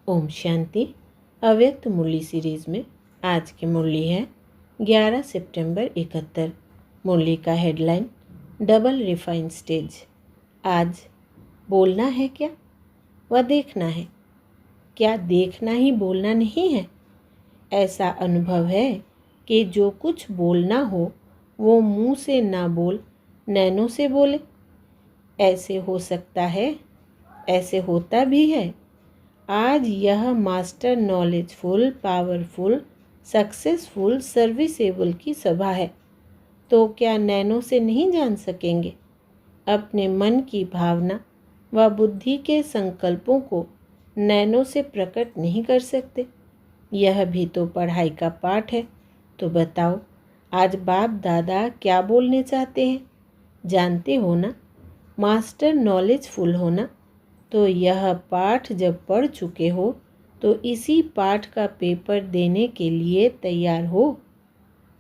ओम शांति। अव्यक्त मुरली सीरीज़ में आज की मुरली है 11 सितंबर 71। मुरली का हेडलाइन डबल रिफाइन स्टेज। आज बोलना है क्या व देखना है। क्या देखना ही बोलना नहीं है? ऐसा अनुभव है कि जो कुछ बोलना हो वो मुंह से ना बोल नैनों से बोले। ऐसे हो सकता है, ऐसे होता भी है। आज यह master knowledgeful, powerful, successful, serviceable की सभा है, तो क्या नैनों से नहीं जान सकेंगे? अपने मन की भावना व बुद्धि के संकल्पों को नैनों से प्रकट नहीं कर सकते? यह भी तो पढ़ाई का पाठ है। तो बताओ, आज बाप दादा क्या बोलने चाहते हैं? जानते हो ना, मास्टर नॉलेजफुल होना। तो यह पाठ जब पढ़ चुके हो तो इसी पाठ का पेपर देने के लिए तैयार हो।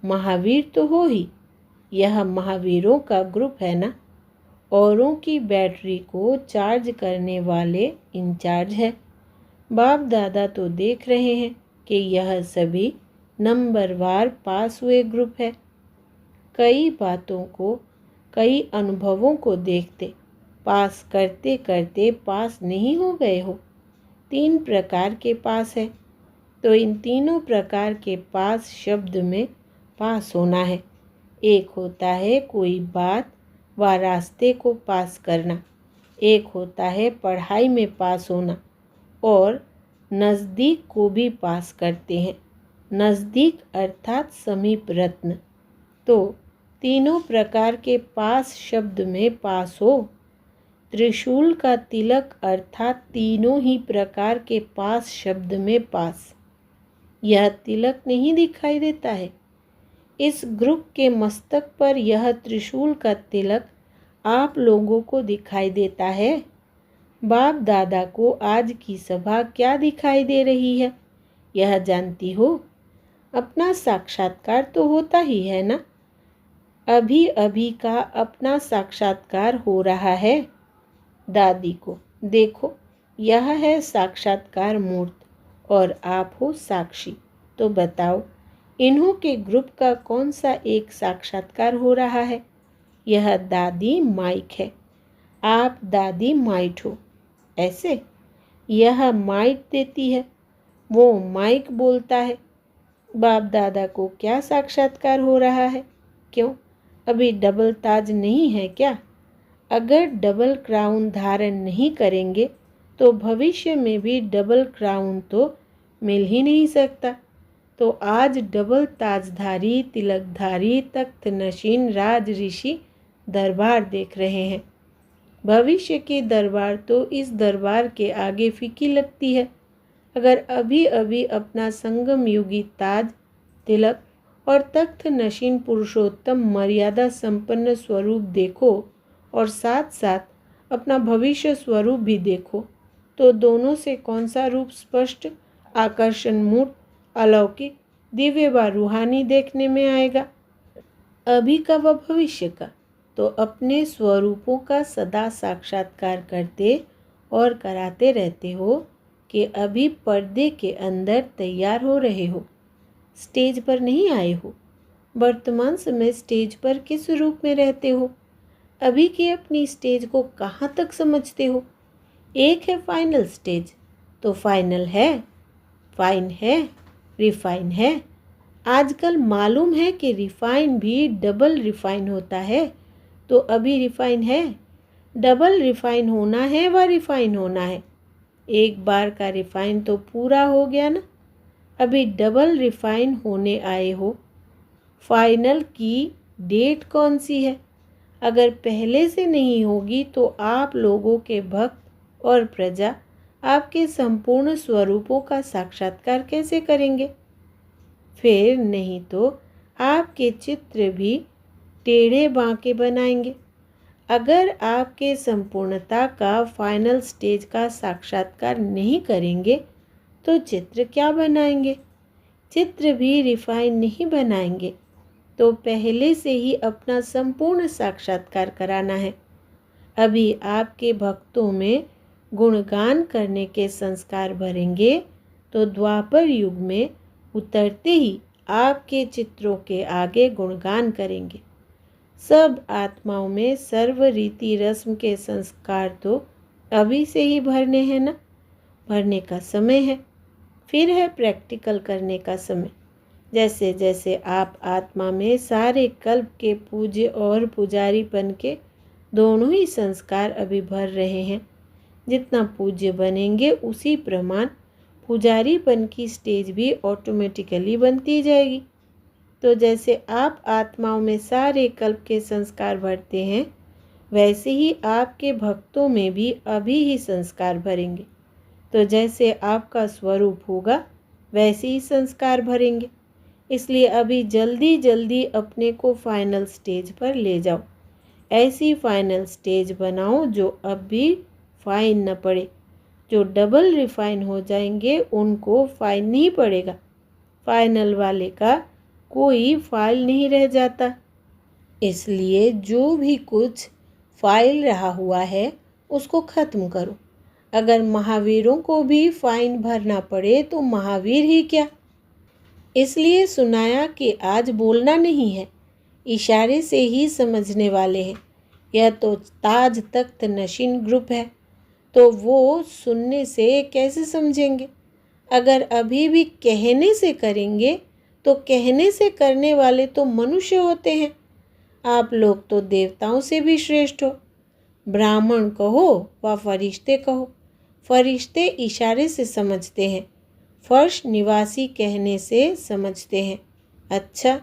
महावीर तो हो ही, यह महावीरों का ग्रुप है ना। औरों की बैटरी को चार्ज करने वाले इंचार्ज है। बाप दादा तो देख रहे हैं कि यह सभी नंबरवार पास हुए ग्रुप है। कई बातों को, कई अनुभवों को देखते पास करते करते पास नहीं हो गए हो। 3 प्रकार के पास है, तो इन तीनों प्रकार के पास शब्द में पास होना है। एक होता है कोई बात व रास्ते को पास करना, एक होता है पढ़ाई में पास होना, और नज़दीक को भी पास करते हैं। नज़दीक अर्थात समीप रत्न। तो तीनों प्रकार के पास शब्द में पास हो। त्रिशूल का तिलक अर्थात तीनों ही प्रकार के पास शब्द में पास। यह तिलक नहीं दिखाई देता है। इस ग्रुप के मस्तक पर यह त्रिशूल का तिलक आप लोगों को दिखाई देता है। बाप दादा को आज की सभा क्या दिखाई दे रही है, यह जानती हो? अपना साक्षात्कार तो होता ही है ना। अभी अभी का अपना साक्षात्कार हो रहा है। दादी को देखो, यह है साक्षात्कार मूर्त और आप हो साक्षी। तो बताओ, इन्हों के ग्रुप का कौन सा एक साक्षात्कार हो रहा है? यह दादी माइक है, आप दादी माइट हो। ऐसे यह माइट देती है, वो माइक बोलता है। बाप दादा को क्या साक्षात्कार हो रहा है? क्यों, अभी डबल ताज नहीं है क्या? अगर डबल क्राउन धारण नहीं करेंगे तो भविष्य में भी डबल क्राउन तो मिल ही नहीं सकता। तो आज डबल ताजधारी, तिलकधारी, तख्त नशीन राज ऋषि दरबार देख रहे हैं। भविष्य की दरबार तो इस दरबार के आगे फीकी लगती है। अगर अभी अभी अपना संगम युगी ताज, तिलक और तख्त नशीन पुरुषोत्तम मर्यादा संपन्न स्वरूप देखो और साथ साथ अपना भविष्य स्वरूप भी देखो, तो दोनों से कौन सा रूप स्पष्ट, आकर्षण मूर्त, अलौकिक, दिव्य व रूहानी देखने में आएगा? अभी का व भविष्य का। तो अपने स्वरूपों का सदा साक्षात्कार करते और कराते रहते हो कि अभी पर्दे के अंदर तैयार हो रहे हो, स्टेज पर नहीं आए हो। वर्तमान समय स्टेज पर किस रूप में रहते हो? अभी की अपनी स्टेज को कहाँ तक समझते हो? एक है फाइनल स्टेज, तो फाइनल है, फाइन है, रिफाइन है। आजकल मालूम है कि रिफाइन भी डबल रिफाइन होता है। तो अभी रिफाइन है, डबल रिफाइन होना है व रिफाइन होना है। एक बार का रिफाइन तो पूरा हो गया ना, अभी डबल रिफाइन होने आए हो। फाइनल की डेट कौन सी है? अगर पहले से नहीं होगी तो आप लोगों के भक्त और प्रजा आपके संपूर्ण स्वरूपों का साक्षात्कार कैसे करेंगे? फिर नहीं तो आपके चित्र भी टेढ़े बांके बनाएंगे। अगर आपके संपूर्णता का फाइनल स्टेज का साक्षात्कार नहीं करेंगे तो चित्र क्या बनाएंगे? चित्र भी रिफाइन नहीं बनाएंगे। तो पहले से ही अपना संपूर्ण साक्षात्कार कराना है। अभी आपके भक्तों में गुणगान करने के संस्कार भरेंगे तो द्वापर युग में उतरते ही आपके चित्रों के आगे गुणगान करेंगे। सब आत्माओं में सर्व रीति रस्म के संस्कार तो अभी से ही भरने हैं ना। भरने का समय है, फिर है प्रैक्टिकल करने का समय। जैसे जैसे आप आत्मा में सारे कल्प के पूज्य और पुजारीपन के दोनों ही संस्कार अभी भर रहे हैं, जितना पूज्य बनेंगे उसी प्रमाण पुजारीपन की स्टेज भी ऑटोमेटिकली बनती जाएगी। तो जैसे आप आत्माओं में सारे कल्प के संस्कार भरते हैं, वैसे ही आपके भक्तों में भी अभी ही संस्कार भरेंगे। तो जैसे आपका स्वरूप होगा वैसे ही संस्कार भरेंगे। इसलिए अभी जल्दी जल्दी अपने को फाइनल स्टेज पर ले जाओ। ऐसी फाइनल स्टेज बनाओ जो अब भी फाइन न पड़े। जो डबल रिफाइन हो जाएंगे उनको फाइन नहीं पड़ेगा। फाइनल वाले का कोई फाइल नहीं रह जाता। इसलिए जो भी कुछ फाइल रहा हुआ है उसको ख़त्म करो। अगर महावीरों को भी फाइन भरना पड़े तो महावीर ही क्या। इसलिए सुनाया कि आज बोलना नहीं है, इशारे से ही समझने वाले हैं। यह तो ताज तख्त नशीन ग्रुप है, तो वो सुनने से कैसे समझेंगे। अगर अभी भी कहने से करेंगे तो कहने से करने वाले तो मनुष्य होते हैं। आप लोग तो देवताओं से भी श्रेष्ठ हो। ब्राह्मण कहो व फरिश्ते कहो, फरिश्ते इशारे से समझते हैं, फर्श निवासी कहने से समझते हैं। अच्छा,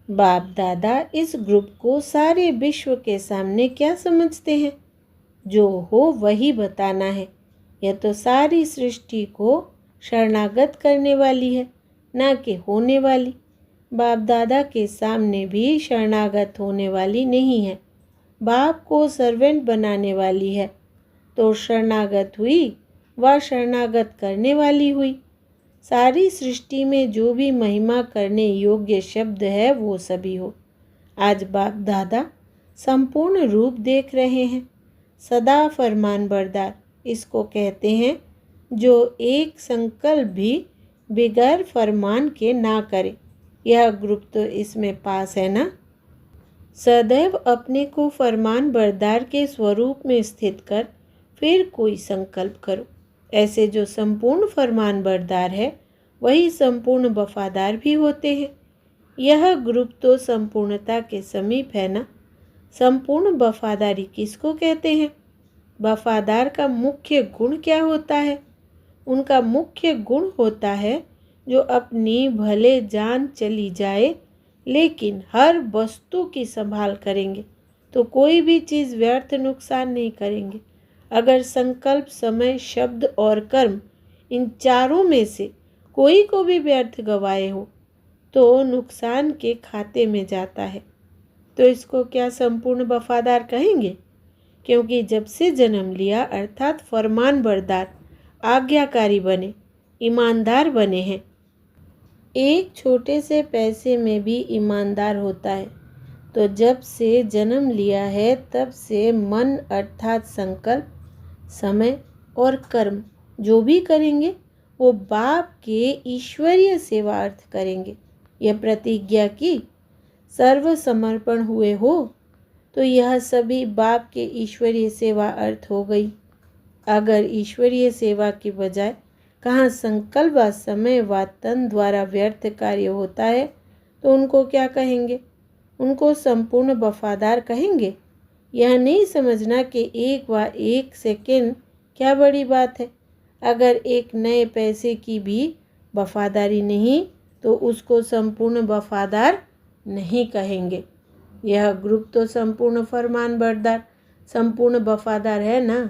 बाप दादा इस ग्रुप को सारे विश्व के सामने क्या समझते हैं? जो हो वही बताना है। यह तो सारी सृष्टि को शरणागत करने वाली है, ना कि होने वाली। बाप दादा के सामने भी शरणागत होने वाली नहीं है, बाप को सर्वेंट बनाने वाली है। तो शरणागत हुई व शरणागत करने वाली हुई। सारी सृष्टि में जो भी महिमा करने योग्य शब्द है वो सभी हो। आज बाप दादा संपूर्ण रूप देख रहे हैं। सदा फरमान बरदार इसको कहते हैं, जो एक संकल्प भी बिगैर फरमान के ना करे। यह ग्रुप तो इसमें पास है ना। सदैव अपने को फरमान बरदार के स्वरूप में स्थित कर फिर कोई संकल्प करो। ऐसे जो संपूर्ण फरमान बरदार है वही संपूर्ण वफादार भी होते हैं। यह ग्रुप तो संपूर्णता के समीप है ना। संपूर्ण वफादारी किसको कहते हैं? वफादार का मुख्य गुण क्या होता है? उनका मुख्य गुण होता है जो अपनी भले जान चली जाए लेकिन हर वस्तु की संभाल करेंगे, तो कोई भी चीज़ व्यर्थ नुकसान नहीं करेंगे। अगर संकल्प, समय, शब्द और कर्म इन चारों में से कोई को भी व्यर्थ गवाए हो तो नुकसान के खाते में जाता है। तो इसको क्या संपूर्ण वफादार कहेंगे? क्योंकि जब से जन्म लिया अर्थात फरमान बरदार, आज्ञाकारी बने, ईमानदार बने हैं। एक छोटे से पैसे में भी ईमानदार होता है। तो जब से जन्म लिया है तब से मन अर्थात संकल्प, समय और कर्म जो भी करेंगे वो बाप के ईश्वरीय सेवा अर्थ करेंगे। यह प्रतिज्ञा की, सर्व समर्पण हुए हो तो यह सभी बाप के ईश्वरीय सेवा अर्थ हो गई। अगर ईश्वरीय सेवा के बजाय कहाँ संकल्प व समय व तन द्वारा व्यर्थ कार्य होता है तो उनको क्या कहेंगे? उनको संपूर्ण वफादार कहेंगे। यह नहीं समझना कि एक सेकंड क्या बड़ी बात है। अगर एक नए पैसे की भी वफादारी नहीं तो उसको संपूर्ण वफादार नहीं कहेंगे। यह ग्रुप तो संपूर्ण फरमान बरदार, संपूर्ण वफादार है ना।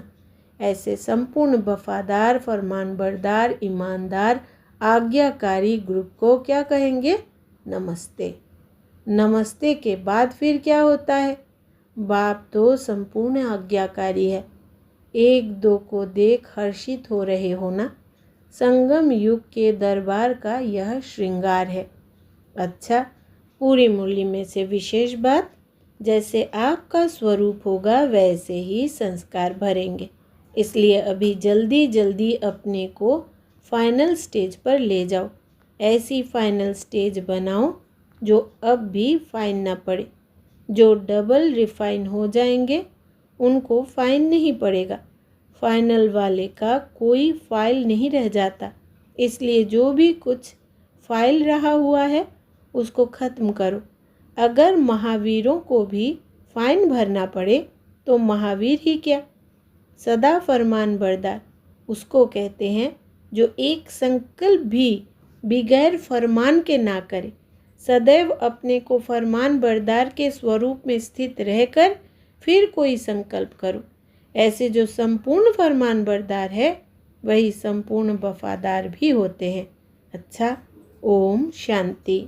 ऐसे संपूर्ण वफादार, फरमान बरदार, ईमानदार, आज्ञाकारी ग्रुप को क्या कहेंगे? नमस्ते। नमस्ते के बाद फिर क्या होता है? बाप तो संपूर्ण आज्ञाकारी है। एक दो को देख हर्षित हो रहे हो ना। संगम युग के दरबार का यह श्रृंगार है। अच्छा, पूरी मुरली में से विशेष बात, जैसे आपका स्वरूप होगा वैसे ही संस्कार भरेंगे। इसलिए अभी जल्दी जल्दी अपने को फाइनल स्टेज पर ले जाओ। ऐसी फाइनल स्टेज बनाओ जो अब भी फाइन ना पड़े। जो डबल रिफाइन हो जाएंगे उनको फाइन नहीं पड़ेगा। फाइनल वाले का कोई फाइल नहीं रह जाता। इसलिए जो भी कुछ फाइल रहा हुआ है उसको ख़त्म करो। अगर महावीरों को भी फाइन भरना पड़े तो महावीर ही क्या, सदा फरमान बरदार उसको कहते हैं जो एक संकल्प भी बगैर फरमान के ना करे। सदैव अपने को फरमान बरदार के स्वरूप में स्थित रहकर फिर कोई संकल्प करो। ऐसे जो संपूर्ण फरमान बरदार है वही संपूर्ण वफादार भी होते हैं। अच्छा, ओम शांति।